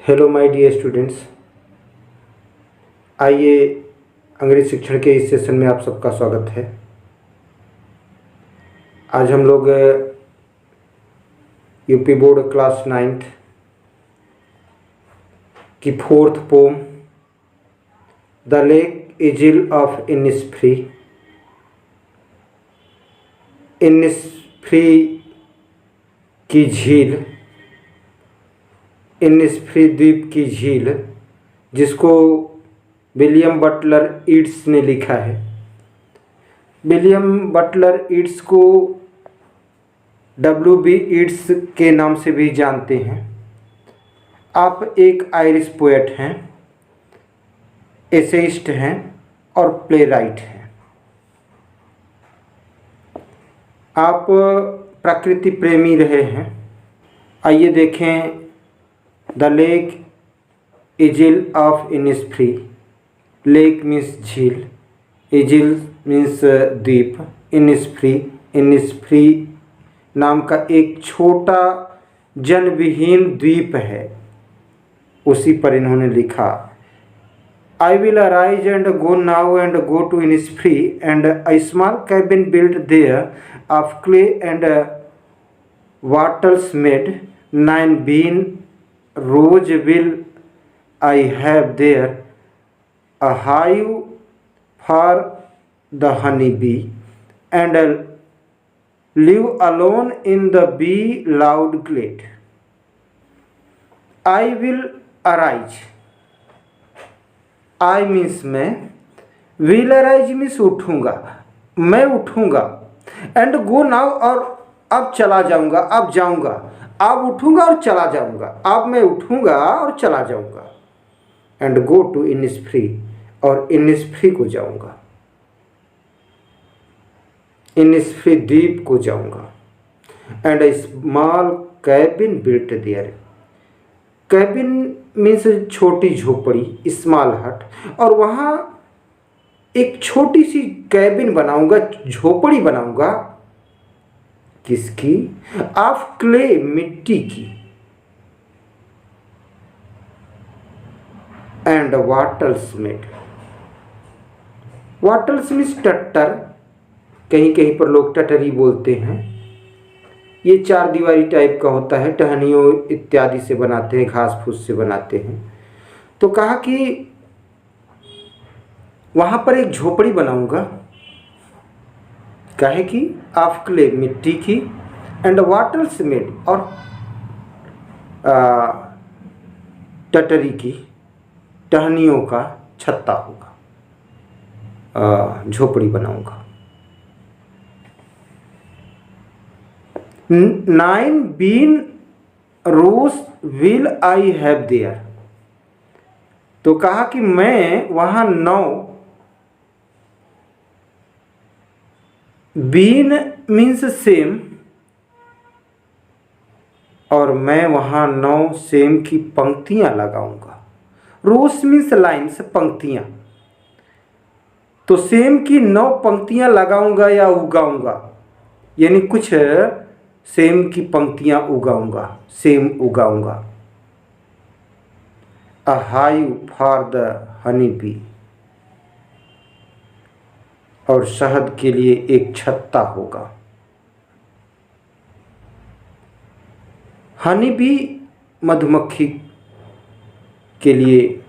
Hello my dear students. आइए अंग्रेजी शिक्षण के इस सेशन में आप सबका स्वागत है। आज हम लोग यूपी बोर्ड क्लास 9th की 4th poem the lake isle of Innisfree की झील, इनिस्फ्री द्वीप की झील, जिसको विलियम बटलर ईट्स ने लिखा है। विलियम बटलर ईट्स को W.B. ईट्स के नाम से भी जानते हैं। आप एक आयरिश पोएट हैं, एसेइस्ट हैं और प्लेराइट हैं। आप प्रकृति प्रेमी रहे हैं। आइए देखें the lake isle of Innisfree. Lake means झील, इजिल मीन्स द्वीप, इनिस्फ्री नाम का एक छोटा जनविहीन द्वीप है, उसी पर इन्होंने लिखा। I will arise and go now and go to Innisfree, and a small cabin built there of clay and wattles made. 9 bean rows will I have there, a hive for the honey bee, and live alone in the bee loud glade. I will arise. I means मैं, will arise means उठूँगा, मैं उठूँगा, and go now और अब चला जाऊँगा, अब जाऊँगा, अब उठूँगा और चला जाऊँगा, अब मैं उठूँगा और चला जाऊँगा, and go to Innisfree और इनिस्फ्री को जाऊँगा, इनिस्फ्री द्वीप को जाऊँगा, and a small cabin built there. Cabin means छोटी झोपड़ी, स्मॉल हट, और वहाँ एक छोटी सी कैबिन बनाऊंगा, झोपड़ी बनाऊंगा। किसकी? ऑफ क्ले, मिट्टी की, एंड वाटल्स मेड। वाटल्स मीन्स टट्टर, कहीं कहीं पर लोग टटरी बोलते हैं। ये 4 दीवारी टाइप का होता है, टहनियों इत्यादि से बनाते हैं, घास फूस से बनाते हैं। तो कहा कि वहाँ पर एक झोपड़ी बनाऊंगा, कहे कि ऑफ क्ले, मिट्टी की, एंड वाटर्स मेड, और टटरी की, टहनियों का छत्ता होगा, झोपड़ी बनाऊंगा। 9 bean rows will I have there। तो कहा कि मैं वहाँ 9, बीन मीन्स सेम, और मैं वहाँ 9 सेम की पंक्तियां लगाऊंगा। रोज मीन्स लाइन्स, पंक्तियां। तो सेम की 9 पंक्तियां लगाऊंगा या उगाऊंगा, यानी कुछ सेम की पंक्तियां उगाऊंगा, सेम उगाऊंगा। A hive for the honey bee, और शहद के लिए एक छत्ता होगा। हनी बी मधुमक्खी के लिए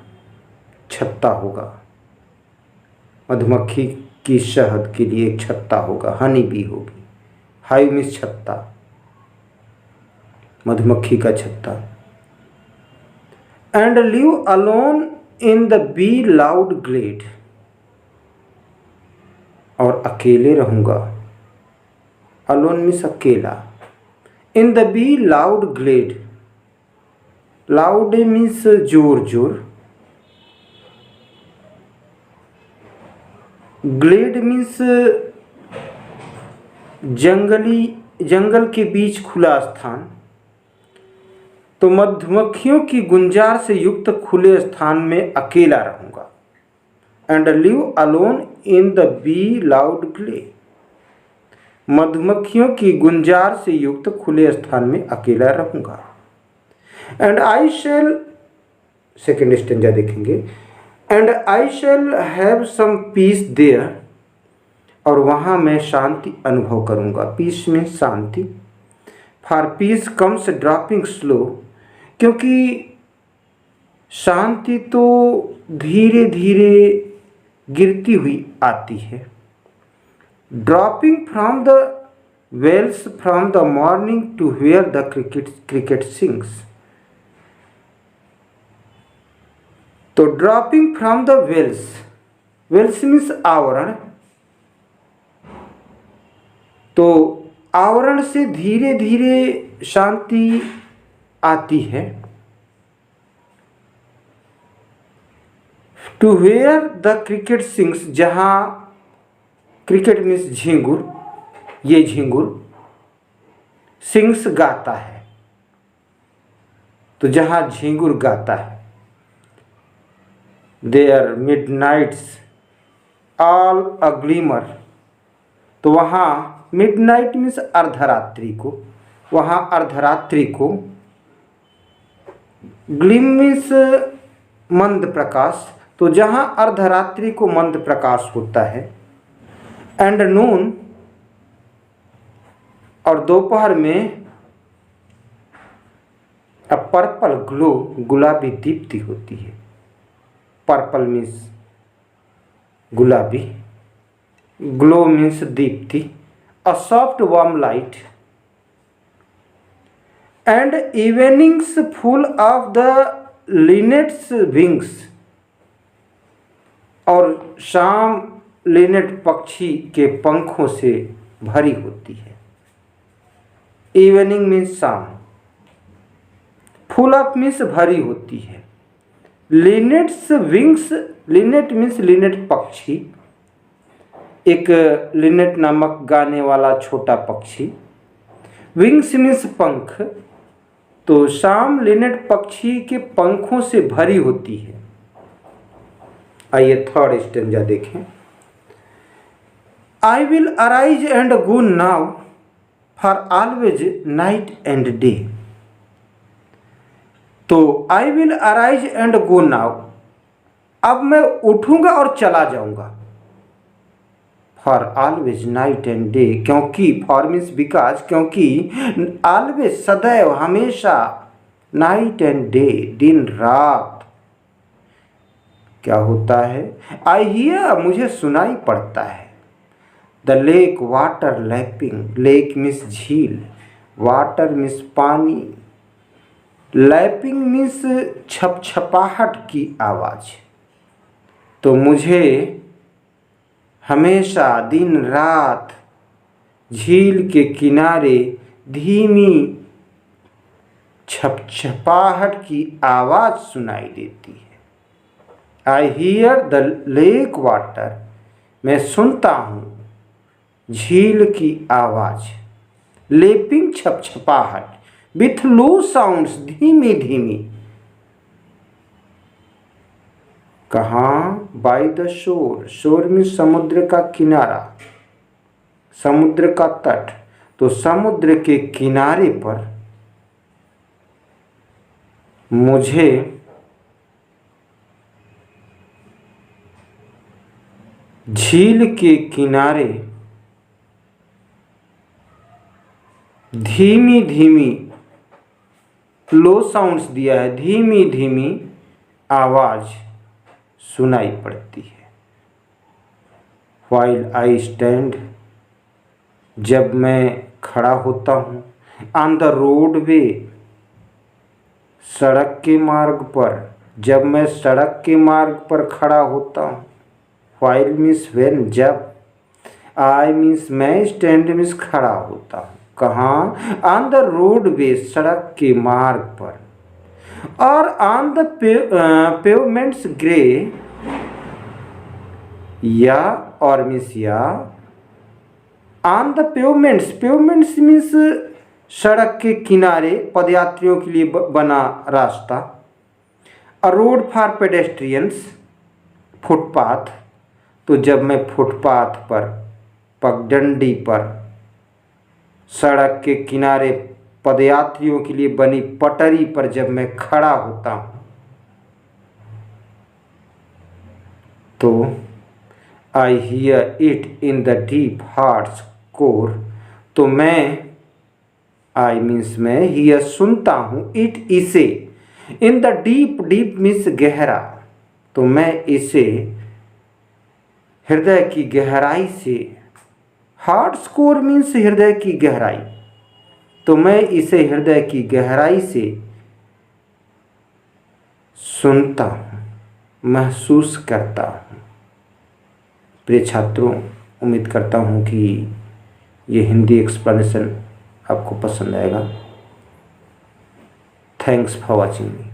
छत्ता होगा, मधुमक्खी की शहद के लिए एक छत्ता होगा, हनी बी होगी। हाइव मीन्स छत्ता, मधुमक्खी का छत्ता। And live alone in the bee loud glade, और अकेले रहूंगा। अलोन मीन्स अकेला। In the bee loud glade, loud means जोर जोर, ग्लेड मीन्स जंगल के बीच खुला स्थान। तो मधुमक्खियों की गुंजार से युक्त खुले स्थान में अकेला रहूंगा। And live alone in the bee loud glade, मधुमक्खियों की गुंजार से युक्त खुले स्थान में अकेला रहूंगा। And I shall second stanza देखेंगे। And I shall have some peace there, और वहाँ मैं शांति अनुभव करूँगा। पीस में शांति। For peace comes dropping slow, क्योंकि शांति तो धीरे धीरे गिरती हुई आती है। Dropping from the veils from the morning to where the cricket sings. तो dropping from the veils, veils means आवरण, तो आवरण से धीरे धीरे शांति आती है। To where the cricket sings, जहाँ क्रिकेट मीन्स झिंगुर, ये झिंगुर सिंग्स गाता है, तो जहाँ झिंगुर गाता है। There Midnights all a glimmer, तो वहाँ मिडनाइट मीन्स अर्धरात्रि को, वहाँ अर्धरात्रि को, ग्लीम मीन्स मंद प्रकाश, तो जहाँ अर्धरात्रि को मंद प्रकाश होता है। एंड नून, और दोपहर में अ पर्पल ग्लो, गुलाबी दीप्ति होती है। पर्पल मीन्स गुलाबी, ग्लो मीन्स दीप्ति, a soft warm light, and evenings full of the linnet's wings, और शाम लिनेट पक्षी के पंखों से भरी होती है। इवनिंग मीन्स शाम, फुल ऑफ मीन्स भरी होती है। लिनेट्स विंग्स, लिनेट मीन्स लिनेट पक्षी, एक लिनेट नामक गाने वाला छोटा पक्षी। विंग्स मीन्स पंख, तो शाम लिनेट पक्षी के पंखों से भरी होती है। आइए थर्ड स्टेंजा देखें। I will arise and go now for always night and day, तो I will arise and go now, अब मैं उठूंगा और चला जाऊंगा। For always night and day, क्योंकि फॉर मीन्स बिकॉज, क्योंकि ऑलवेज सदैव हमेशा, नाइट एंड डे दिन रात, क्या होता है? आई हियर, मुझे सुनाई पड़ता है। The lake water lapping, lake means झील, वाटर मीन्स पानी, लैपिंग मीन्स छपछपाहट की आवाज़। तो मुझे हमेशा दिन रात झील के किनारे धीमी छपछपाहट की आवाज़ सुनाई देती है। I hear the lake water, मैं सुनता हूँ झील की आवाज़। लेपिंग छपछपाहट, विथ लो साउंड्स, धीमी धीमी। कहाँ? बाय द शोर, शोर में समुद्र का किनारा, समुद्र का तट, तो समुद्र के किनारे पर मुझे झील के किनारे धीमी धीमी, लो साउंड्स दिया है, धीमी धीमी आवाज़ सुनाई पड़ती है। व्हाइल आई स्टैंड, जब मैं खड़ा होता हूँ। ऑन द रोड वे, सड़क के मार्ग पर, जब मैं सड़क के मार्ग पर खड़ा होता हूँ। व्हाइल मीन्स व्हेन, जब। आई मीन्स मैं, स्टैंड मीन्स खड़ा होता हूँ। कहाँ? ऑन द रोड वे, सड़क के मार्ग पर। और ऑन द पेवमेंट्स ग्रे, या और मीन्स या। On the pavements, pavements means सड़क के किनारे पदयात्रियों के लिए बना रास्ता। अ रोड फॉर पेडेस्ट्रियंस, फुटपाथ, तो जब मैं फुटपाथ पर, पगडंडी पर, सड़क के किनारे पदयात्रियों के लिए बनी पटरी पर जब मैं खड़ा होता हूँ। तो I hear it in the deep hearts core, तो मैं, आई मीन्स मैं, हियर सुनता हूँ, इट इसे, in the deep, deep means गहरा, तो मैं इसे हृदय की गहराई से, हार्ट्स कोर मीन्स हृदय की गहराई, तो मैं इसे हृदय की गहराई से सुनता हूँ, महसूस करता हूँ। प्रिय छात्रों, उम्मीद करता हूँ कि ये हिंदी एक्सप्लेनेशन आपको पसंद आएगा। Thanks for watching.